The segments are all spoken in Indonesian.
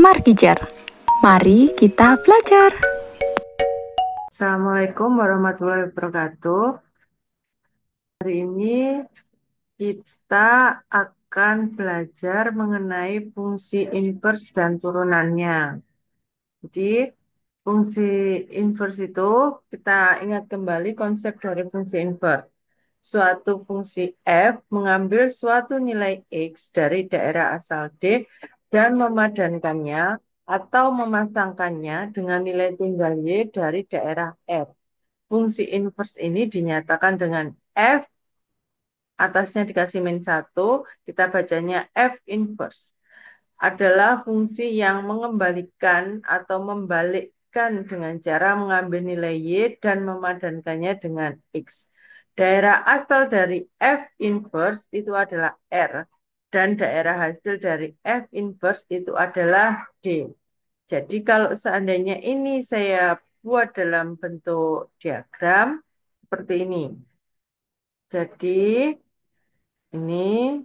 Markijar. Mari kita belajar. Assalamualaikum warahmatullahi wabarakatuh. Hari ini kita akan belajar mengenai fungsi inverse dan turunannya. Jadi, fungsi inverse itu kita ingat kembali konsep dari fungsi inverse. Suatu fungsi f mengambil suatu nilai x dari daerah asal D dan memadankannya atau memasangkannya dengan nilai tunggal y dari daerah f. Fungsi inverse ini dinyatakan dengan f, atasnya dikasih min 1, kita bacanya f inverse. Adalah fungsi yang mengembalikan atau membalikkan dengan cara mengambil nilai y dan memadankannya dengan x. Daerah asal dari f inverse itu adalah R, dan daerah hasil dari f inverse itu adalah D. Jadi kalau seandainya ini saya buat dalam bentuk diagram seperti ini. Jadi ini,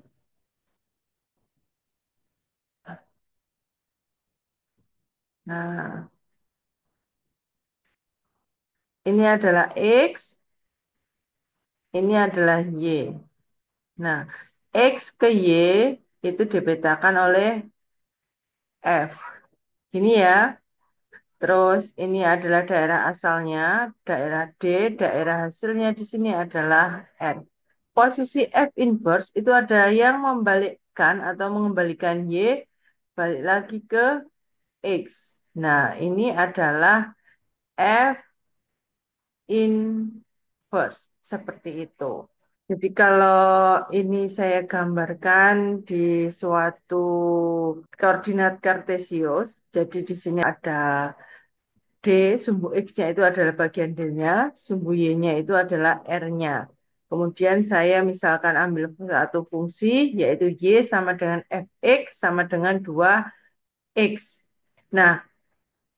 nah ini adalah X, ini adalah Y. Nah, X ke Y itu dipetakan oleh F. Ini ya. Terus ini adalah daerah asalnya, daerah D, daerah hasilnya di sini adalah N. Posisi F inverse itu ada yang membalikkan atau mengembalikan Y balik lagi ke X. Nah, ini adalah F inverse. Seperti itu. Jadi kalau ini saya gambarkan di suatu koordinat kartesius, jadi di sini ada D, sumbu X-nya itu adalah bagian D-nya, sumbu Y-nya itu adalah R-nya. Kemudian saya misalkan ambil satu fungsi, yaitu Y sama dengan Fx sama dengan 2X. Nah,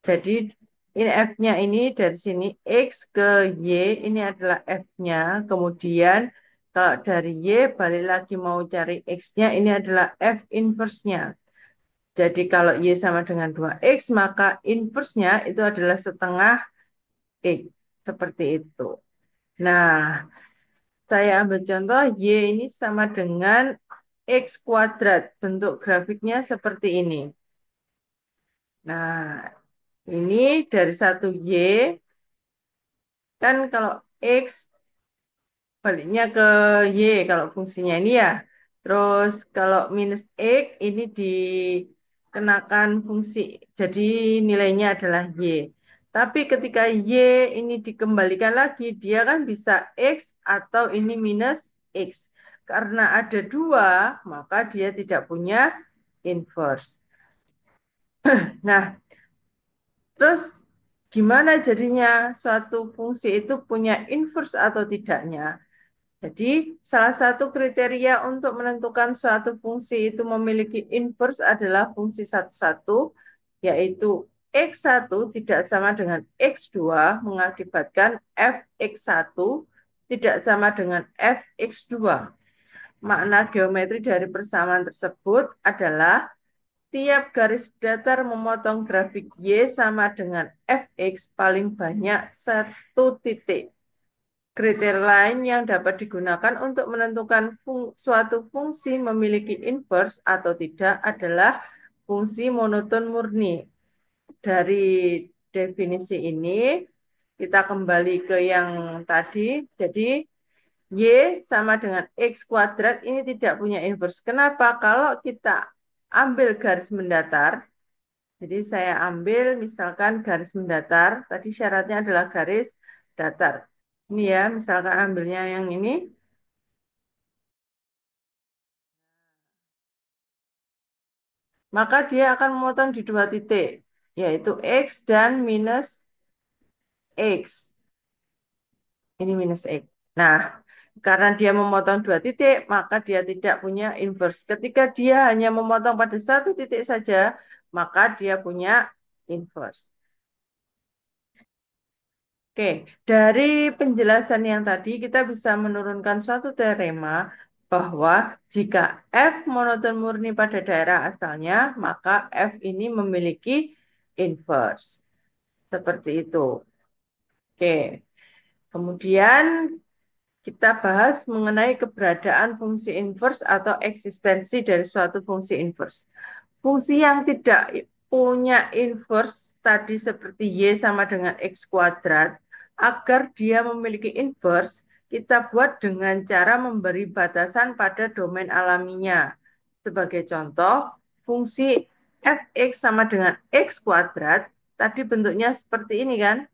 jadi ini F-nya ini dari sini X ke Y, ini adalah F-nya. Kemudian kalau dari Y balik lagi mau cari X-nya, ini adalah F inverse-nya. Jadi kalau Y sama dengan 2X, maka inverse-nya itu adalah setengah X. Seperti itu. Nah, saya ambil contoh Y ini sama dengan X kuadrat. Bentuk grafiknya seperti ini. Nah, ini dari satu Y, kan kalau X baliknya ke Y kalau fungsinya ini ya. Terus kalau minus X ini dikenakan fungsi. Jadi nilainya adalah Y. Tapi ketika Y ini dikembalikan lagi, dia kan bisa X atau ini minus X. Karena ada dua, maka dia tidak punya inverse. Nah, terus gimana jadinya suatu fungsi itu punya inverse atau tidaknya? Jadi, salah satu kriteria untuk menentukan suatu fungsi itu memiliki inverse adalah fungsi satu-satu, yaitu X1 tidak sama dengan X2 mengakibatkan Fx1 tidak sama dengan Fx2. Makna geometri dari persamaan tersebut adalah tiap garis datar memotong grafik Y sama dengan Fx paling banyak satu titik. Kriteria lain yang dapat digunakan untuk menentukan suatu fungsi memiliki inverse atau tidak adalah fungsi monoton murni. Dari definisi ini, kita kembali ke yang tadi. Jadi, Y sama dengan X kuadrat ini tidak punya inverse. Kenapa? Kalau kita ambil garis mendatar, jadi saya ambil misalkan garis mendatar, tadi syaratnya adalah garis datar. Ini ya, misalkan ambilnya yang ini, maka dia akan memotong di dua titik, yaitu X dan minus X. Ini minus X. Nah, karena dia memotong dua titik, maka dia tidak punya inverse. Ketika dia hanya memotong pada satu titik saja, maka dia punya inverse. Oke, dari penjelasan yang tadi kita bisa menurunkan suatu teorema bahwa jika F monoton murni pada daerah asalnya, maka F ini memiliki inverse. Seperti itu. Oke. Kemudian kita bahas mengenai keberadaan fungsi inverse atau eksistensi dari suatu fungsi inverse. Fungsi yang tidak punya inverse tadi seperti Y sama dengan X kuadrat, agar dia memiliki inverse, kita buat dengan cara memberi batasan pada domain alaminya. Sebagai contoh, fungsi fx sama dengan X kuadrat, tadi bentuknya seperti ini kan?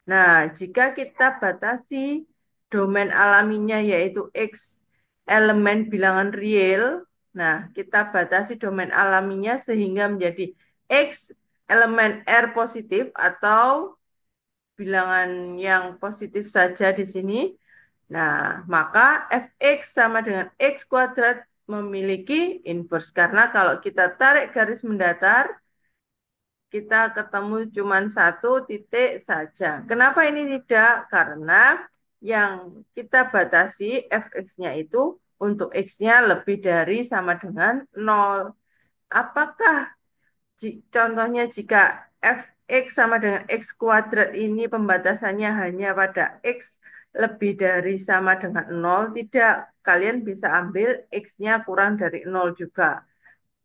Nah, jika kita batasi domain alaminya yaitu X elemen bilangan real, nah kita batasi domain alaminya sehingga menjadi X elemen R positif atau bilangan yang positif saja di sini. Nah, maka fx sama dengan x kuadrat memiliki inverse. Karena kalau kita tarik garis mendatar, kita ketemu cuma satu titik saja. Kenapa ini tidak? Karena yang kita batasi fx-nya itu untuk x-nya lebih dari sama dengan 0. Apakah contohnya jika fx sama dengan x kuadrat ini pembatasannya hanya pada x lebih dari sama dengan 0? Tidak. Kalian bisa ambil x-nya kurang dari 0 juga.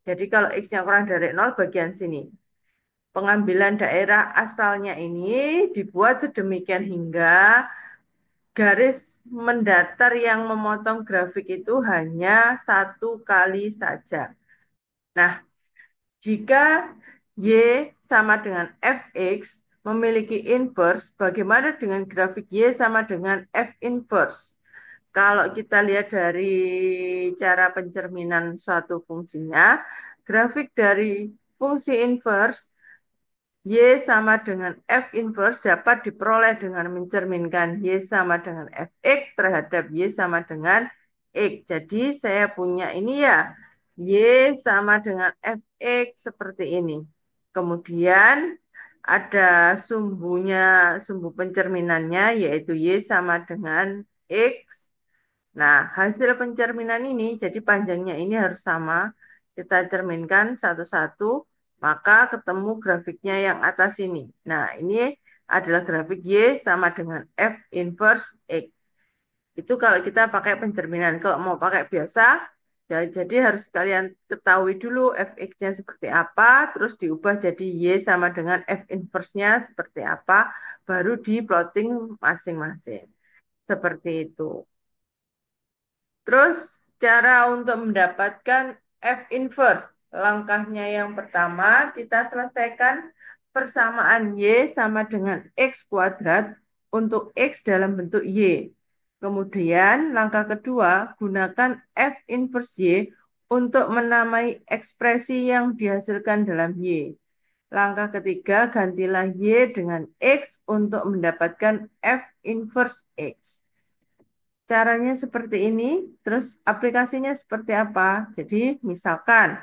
Jadi kalau x-nya kurang dari 0 bagian sini, pengambilan daerah asalnya ini dibuat sedemikian hingga garis mendatar yang memotong grafik itu hanya satu kali saja. Nah, jika Y sama dengan Fx memiliki inverse, bagaimana dengan grafik Y sama dengan F inverse? Kalau kita lihat dari cara pencerminan suatu fungsinya, grafik dari fungsi inverse Y sama dengan F inverse dapat diperoleh dengan mencerminkan Y sama dengan Fx terhadap Y sama dengan X. Jadi saya punya ini ya, Y sama dengan Fx seperti ini. Kemudian ada sumbunya, sumbu pencerminannya yaitu Y sama dengan X. Nah, hasil pencerminan ini, jadi panjangnya ini harus sama. Kita cerminkan satu-satu, maka ketemu grafiknya yang atas ini. Nah, ini adalah grafik Y sama dengan F inverse X. Itu kalau kita pakai pencerminan. Kalau mau pakai biasa, ya, jadi harus kalian ketahui dulu fx-nya seperti apa, terus diubah jadi Y sama dengan F inverse-nya seperti apa, baru di plotting masing-masing. Seperti itu. Terus cara untuk mendapatkan F inverse. Langkahnya yang pertama, kita selesaikan persamaan Y sama dengan X kuadrat untuk X dalam bentuk Y. Kemudian langkah kedua, gunakan F inverse Y untuk menamai ekspresi yang dihasilkan dalam Y. Langkah ketiga, gantilah Y dengan X untuk mendapatkan F inverse X. Caranya seperti ini, terus aplikasinya seperti apa? Jadi misalkan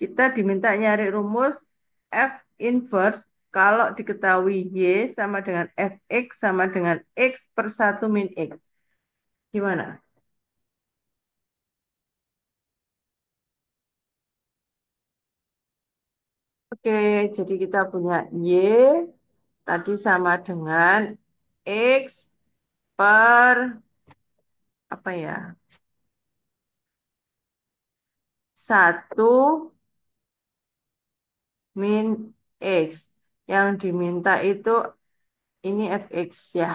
kita diminta nyari rumus F inverse kalau diketahui Y sama dengan Fx sama dengan X per 1 min X. Gimana? Oke, jadi kita punya Y tadi sama dengan X per apa ya? 1 min X. Yang diminta itu ini Fx ya.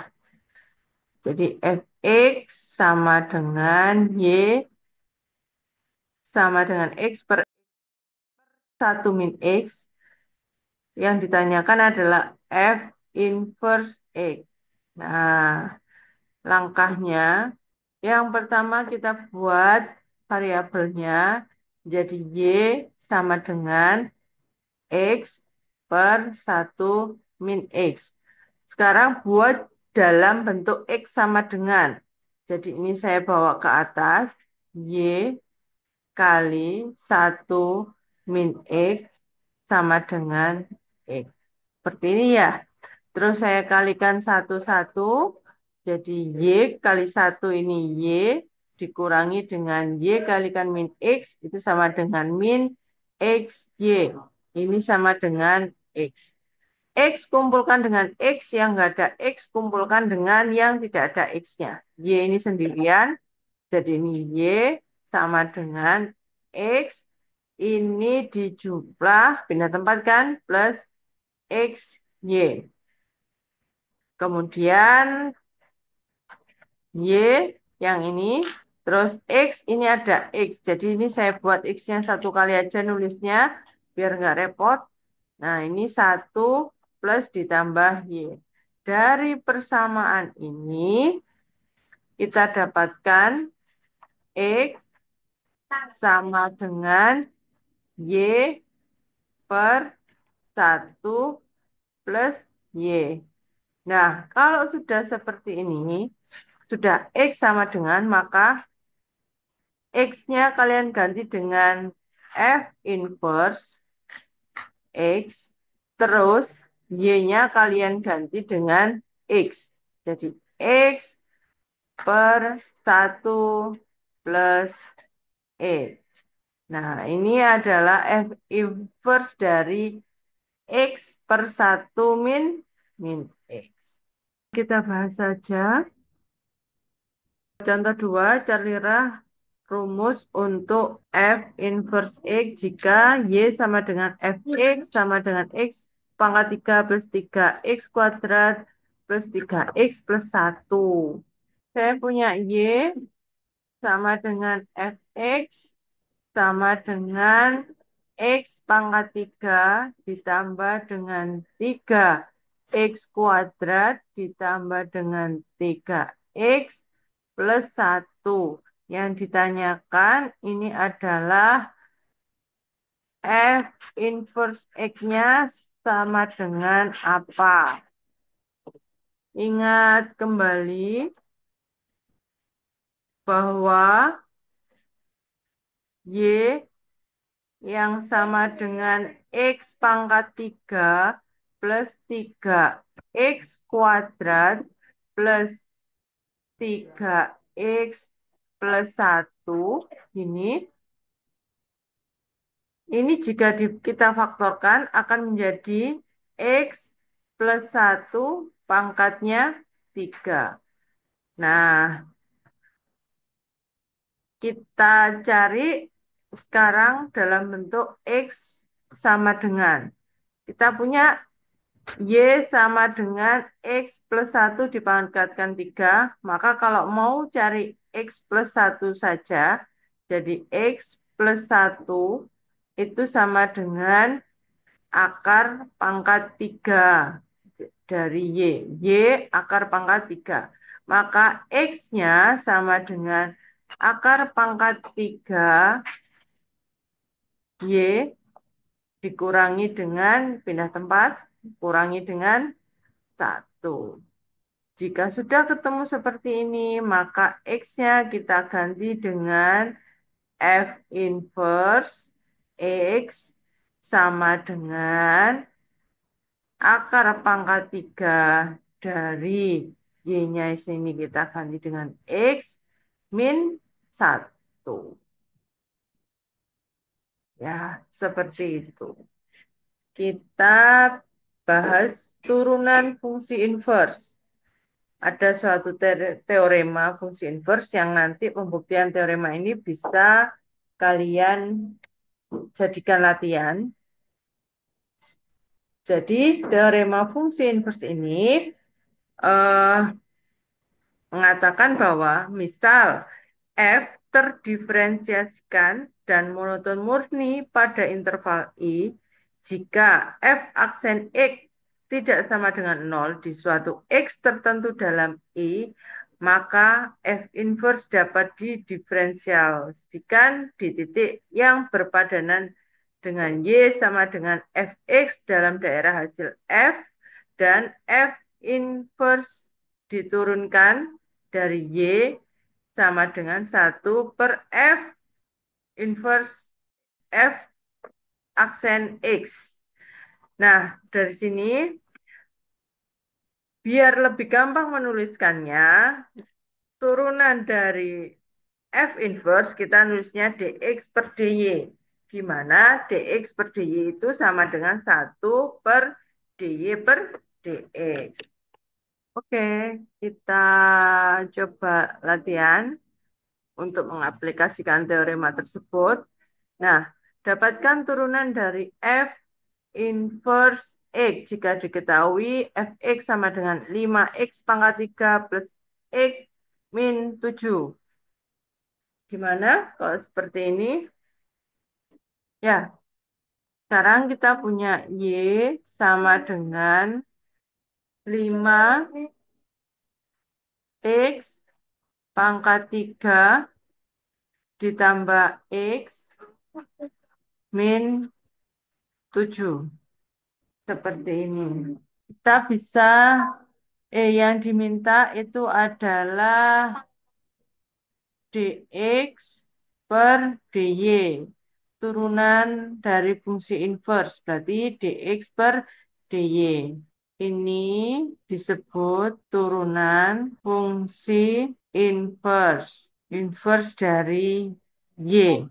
Jadi Fx sama dengan Y sama dengan X per 1 min X. Yang ditanyakan adalah F inverse X. Nah, langkahnya yang pertama kita buat variabelnya jadi Y sama dengan X per 1 min X. Sekarang buat dalam bentuk X sama dengan. Jadi ini saya bawa ke atas. Y kali 1 min X sama dengan X. Seperti ini ya. Terus saya kalikan satu-satu. Jadi Y kali 1 ini Y dikurangi dengan Y kalikan min X itu sama dengan min XY. Ini sama dengan X. X kumpulkan dengan X yang nggak ada X, kumpulkan dengan yang tidak ada X-nya. Y ini sendirian, jadi ini Y sama dengan X. Ini dijumlah, pindah tempat kan, plus XY. Kemudian Y yang ini, terus X ini ada X. Jadi ini saya buat X-nya satu kali aja nulisnya, biar nggak repot. Nah, ini 1 plus ditambah Y. Dari persamaan ini, kita dapatkan X sama dengan Y per 1 plus Y. Nah, kalau sudah seperti ini, sudah X sama dengan, maka X-nya kalian ganti dengan F inverse X, terus Y-nya kalian ganti dengan X. Jadi X per 1 plus X. Nah, ini adalah F inverse dari X per 1 min X. Kita bahas saja. Contoh 2, carilah rumus untuk F inverse X jika Y sama dengan Fx sama dengan X pangkat 3 plus 3X kuadrat plus 3X plus 1. Saya punya Y sama dengan Fx sama dengan X pangkat 3 ditambah dengan 3X kuadrat ditambah dengan 3X plus 1. Yang ditanyakan ini adalah F inverse X-nya sama dengan apa? Ingat kembali bahwa Y yang sama dengan X pangkat 3 plus 3X kuadrat plus 3X plus 1 ini jika kita faktorkan akan menjadi X plus 1 pangkatnya 3. Nah, kita cari sekarang dalam bentuk X sama dengan. Kita punya Y sama dengan X plus 1 dipangkatkan 3. Maka kalau mau cari X plus 1 saja, jadi X plus 1 itu sama dengan akar pangkat 3 dari Y. Y akar pangkat 3. Maka X-nya sama dengan akar pangkat 3 Y dikurangi dengan pindah tempat, kurangi dengan 1. Jika sudah ketemu seperti ini, maka X-nya kita ganti dengan F inverse X sama dengan akar pangkat 3 dari Y-nya sini kita ganti dengan X min 1. Ya, seperti itu. Kita bahas turunan fungsi inverse. Ada suatu teorema fungsi inverse yang nanti pembuktian teorema ini bisa kalian jadikan latihan. Jadi teorema fungsi inverse ini eh, mengatakan bahwa misal F terdiferensiasikan dan monoton murni pada interval I jika F aksen X tidak sama dengan 0 di suatu X tertentu dalam I, maka F inverse dapat didiferensiasikan di titik yang berpadanan dengan Y sama dengan Fx dalam daerah hasil F dan F inverse diturunkan dari Y sama dengan 1 per F inverse F aksen X. Nah, dari sini biar lebih gampang menuliskannya, turunan dari F inverse kita nulisnya dx per dy. Di mana dx per dy itu sama dengan 1 per dy per dx. Oke, kita coba latihan untuk mengaplikasikan teorema tersebut. Nah, dapatkan turunan dari F inverse X jika diketahui Fx sama dengan 5x pangkat 3 plus X min 7. Gimana kalau seperti ini? Ya, sekarang kita punya Y sama dengan 5x pangkat 3 ditambah X min 7. Seperti ini. Kita bisa, yang diminta itu adalah dx per dy. Turunan dari fungsi inverse, berarti dx per dy. Ini disebut turunan fungsi inverse. Inverse dari y.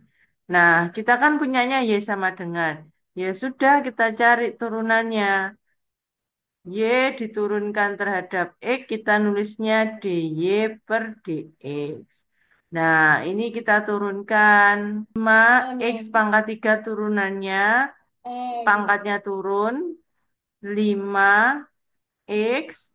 Nah, kita kan punyanya y sama dengan. Ya sudah, kita cari turunannya. Y diturunkan terhadap X, kita nulisnya dy per dx. Nah, ini kita turunkan 5x pangkat 3 turunannya, pangkatnya turun, 5x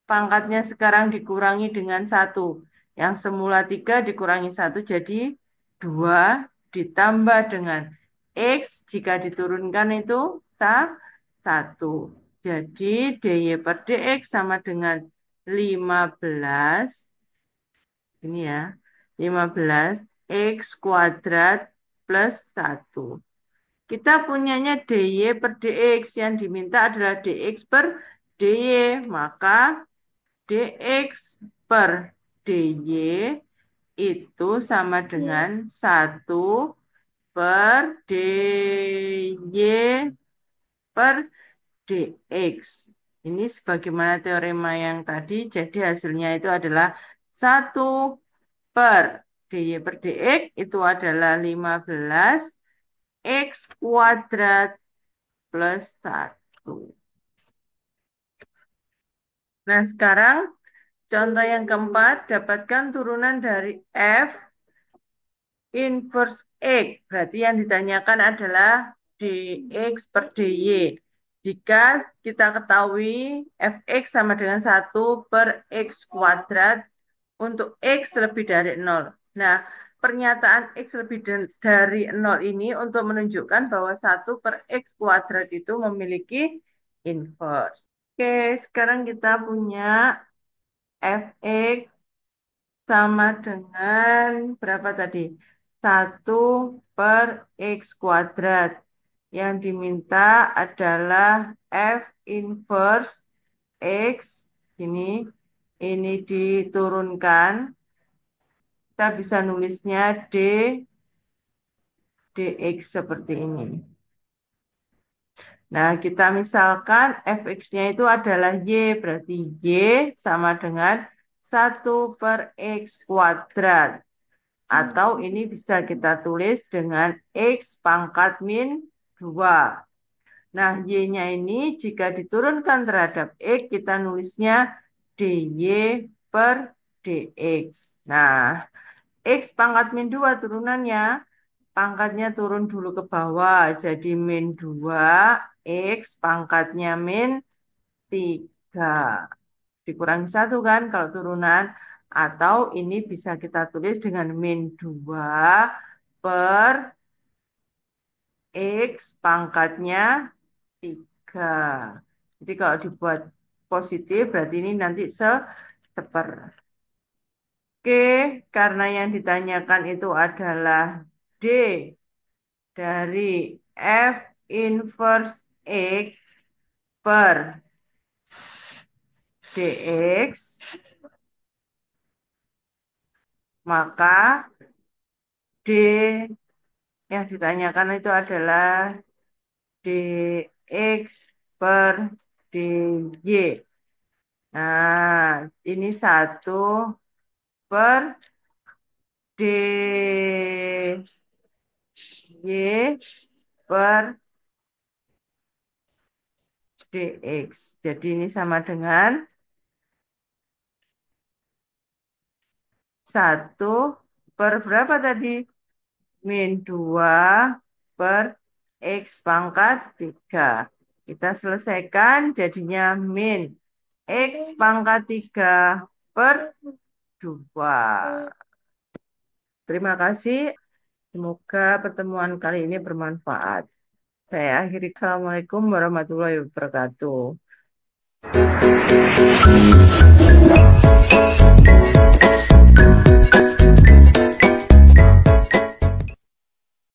pangkatnya sekarang dikurangi dengan 1. Yang semula 3 dikurangi 1 jadi 2 ditambah dengan X jika diturunkan itu 1. Jadi dy per dx sama dengan 15, ini ya, 15 X kuadrat plus 1. Kita punyanya dy per dx, yang diminta adalah dx per dy, maka dx per dy itu sama dengan 1 per dy per dx. Ini sebagaimana teorema yang tadi, jadi hasilnya itu adalah 1 per dy per dx itu adalah 15 x kuadrat plus 1. Nah, sekarang contoh yang keempat, dapatkan turunan dari F inverse X. Berarti yang ditanyakan adalah dx per dy. Jika kita ketahui fx sama dengan 1 per x kuadrat untuk x lebih dari 0. Nah, pernyataan x lebih dari 0 ini untuk menunjukkan bahwa 1 per x kuadrat itu memiliki inverse. Oke, sekarang kita punya fx sama dengan berapa tadi? 1 per x kuadrat. Yang diminta adalah f inverse x. Ini diturunkan. Kita bisa nulisnya dx seperti ini. Nah, kita misalkan fx-nya itu adalah y, berarti y sama dengan 1 per x kuadrat. Atau ini bisa kita tulis dengan x pangkat min 2. Nah, y-nya ini jika diturunkan terhadap x, kita nulisnya dy per dx. Nah, x pangkat min 2 turunannya, pangkatnya turun dulu ke bawah, jadi min 2, x pangkatnya min 3. Dikurangi 1 kan kalau turunan. Atau ini bisa kita tulis dengan min 2 per x pangkatnya 3. Jadi kalau dibuat positif berarti ini nanti seper. Oke, karena yang ditanyakan itu adalah D dari F inverse X per dx, maka D yang ditanyakan itu adalah dx per dy. Nah, ini 1 per DY per DX. Jadi ini sama dengan 1 per berapa tadi? Min 2 per X pangkat 3. Kita selesaikan jadinya min X pangkat 3 per 2. Terima kasih. Semoga pertemuan kali ini bermanfaat. Saya akhiri. Assalamualaikum warahmatullahi wabarakatuh.